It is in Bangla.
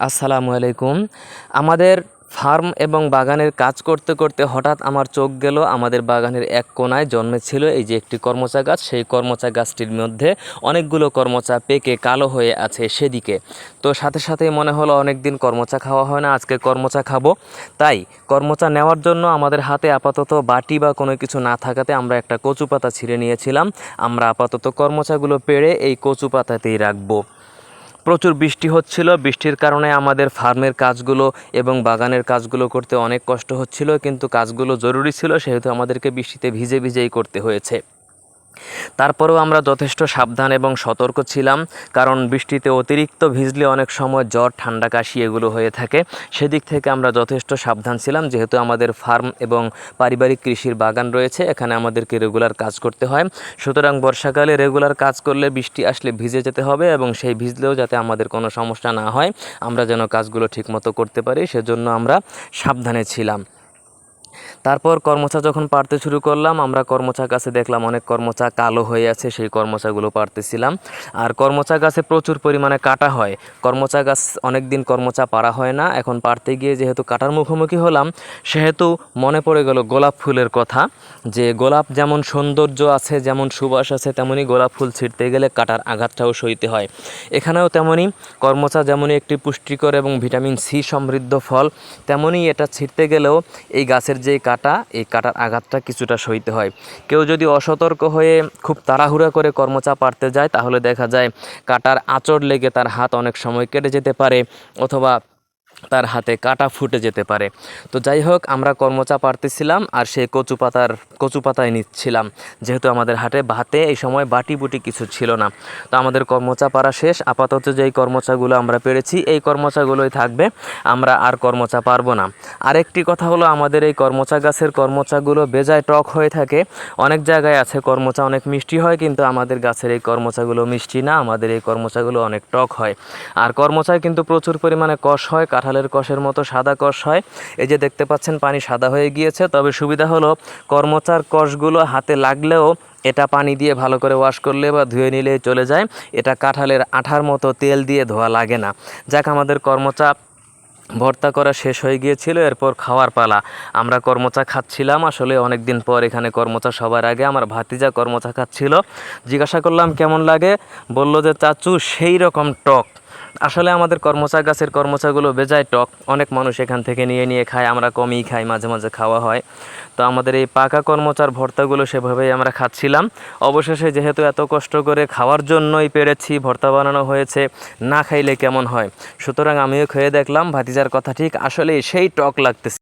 আসসালামু আলাইকুম। আমাদের ফার্ম এবং বাগানের কাজ করতে করতে হঠাৎ আমার চোখ গেল আমাদের বাগানের এক কোণায় জন্মেছিল এই যে একটি কর্মচা গাছ। সেই কর্মচা গাছটির মধ্যে অনেকগুলো কর্মচা পেকে কালো হয়ে আছে সেদিকে। তো সাথে সাথেই মনে হলো অনেক দিন কর্মচা খাওয়া হয় না, আজকে কর্মচা খাবো। তাই কর্মচা নেওয়ার জন্য আমাদের হাতে আপাতত বাটি বা কোনো কিছু না থাকাতে আমরা একটা কচু পাতা ছিঁড়ে নিয়েছিলাম। আমরা আপাতত কর্মচাগুলো পেড়ে এই কচু পাতাতেই রাখবো। প্রচুর বৃষ্টি হচ্ছিল, বৃষ্টির কারণে আমাদের ফার্মের কাজগুলো এবং বাগানের কাজগুলো করতে অনেক কষ্ট হচ্ছিল, কিন্তু কাজগুলো জরুরি ছিল, সেহেতু আমাদেরকে বৃষ্টিতে ভিজে ভিজেই করতে হয়েছে। তারপরেও আমরা যথেষ্ট সাবধান এবং সতর্ক ছিলাম, কারণ বৃষ্টিতে অতিরিক্ত ভিজলে অনেক সময় জ্বর, ঠান্ডা, কাশি এগুলো হয়ে থাকে। সেদিক থেকে আমরা যথেষ্ট সাবধান ছিলাম, যেহেতু আমাদের ফার্ম এবং পারিবারিক কৃষির বাগান রয়েছে, এখানে আমাদেরকে রেগুলার কাজ করতে হয়। সুতরাং বর্ষাকালে রেগুলার কাজ করলে বৃষ্টি আসলে ভিজে যেতে হবে, এবং সেই ভিজলেও যাতে আমাদের কোনো সমস্যা না হয়, আমরা যেন কাজগুলো ঠিকমতো করতে পারি, সেজন্য আমরা সাবধানে ছিলাম। তারপর কর্মচা যখন পাড়তে শুরু করলাম, আমরা কর্মচা গাছে দেখলাম অনেক কর্মচা কালো হয়ে আছে, সেই কর্মচাগুলো পাড়তেছিলাম। আর কর্মচা গাছে প্রচুর পরিমাণে কাটা হয়। কর্মচা গাছ অনেক দিন কর্মচা পাড়া হয় না, এখন পাড়তে গিয়ে যেহেতু কাটার মুখোমুখি হলাম, সেহেতু মনে পড়ে গেল গোলাপ ফুলের কথা, যে গোলাপ যেমন সৌন্দর্য আছে, যেমন সুবাস আছে, তেমনি গোলাপ ফুল ছিঁড়তে গেলে কাটার আঘাতটাও সইতে হয়। এখানেও তেমনি কর্মচা যেমনই একটি পুষ্টিকর এবং ভিটামিন সি সমৃদ্ধ ফল, তেমনই এটা ছিঁড়তে গেলেও এই গাছের যে এই কাটার আঘাতটা কিছুটা সইতে হয়। কেউ যদি অসতর্ক হয়ে খুব তাড়াহুড়া করে কর্মচা পাড়তে যায়, তাহলে দেখা যায় কাটার আঁচড় লেগে তার হাত অনেক সময় কেটে যেতে পারে, অথবা তার হাতে কাটা ফুটে যেতে পারে। তো যাই হোক, আমরা কর্মচা পাড়তেছিলাম আর সেই কচু পাতায় নিচ্ছিলাম, যেহেতু আমাদের হাতে এই সময় বাটি বুটি কিছু ছিল না। তো আমাদের কর্মচা পাড়া শেষ। আপাতত যেই কর্মচাগুলো আমরা পেরেছি, এই কর্মচাগুলোই থাকবে, আমরা আর কর্মচা পারবো না। আরেকটি কথা হলো, আমাদের এই কর্মচা গাছের কর্মচাগুলো বেজায় টক হয়ে থাকে। অনেক জায়গায় আছে কর্মচা অনেক মিষ্টি হয়, কিন্তু আমাদের গাছের এই কর্মচাগুলো মিষ্টি না, আমাদের এই কর্মচাগুলো অনেক টক হয়। আর কর্মচায় কিন্তু প্রচুর পরিমাণে কষ হয়, কাঁঠালের কষের মতো সাদা কষ হয়। এই যে দেখতে পাচ্ছেন পানি সাদা হয়ে গিয়েছে, তবে সুবিধা হলো কর্মচার কষগুলো হাতে লাগলেও এটা পানি দিয়ে ভালো করে ওয়াশ করলে বা ধুয়ে নিলেই চলে যায়। এটা কাঁঠালের আঠার মতো তেল দিয়ে ধোয়া লাগে না। যাক, আমাদের কর্মচা ভর্তা করা শেষ হয়ে গিয়েছিল, এরপর খাওয়ার পালা। আমরা কর্মচা খাচ্ছিলাম, আসলে অনেক দিন পর এখানে কর্মচা। সবার আগে আমার ভাতিজা কর্মচা খাচ্ছিল, জিজ্ঞাসা করলাম কেমন লাগে, বলল যে চাচু সেই রকম টক। আসলে আমাদের কর্মচা গাছের কর্মচাগুলো বেজায় টক, অনেক মানুষ এখান থেকে নিয়ে নিয়ে খায়, আমরা কমই খাই, মাঝে মাঝে খাওয়া হয়। তো আমাদের এই পাকা কর্মচার ভর্তাগুলো সেভাবেই আমরা খাচ্ছিলাম। অবশেষে যেহেতু এত কষ্ট করে খাওয়ার জন্যই পেরেছি, ভর্তা বানানো হয়েছে, না খাইলে কেমন হয়, সুতরাং আমিও খেয়ে দেখলাম, ভাতিজার কথা ঠিক, আসলে সেই টক লাগতেছে।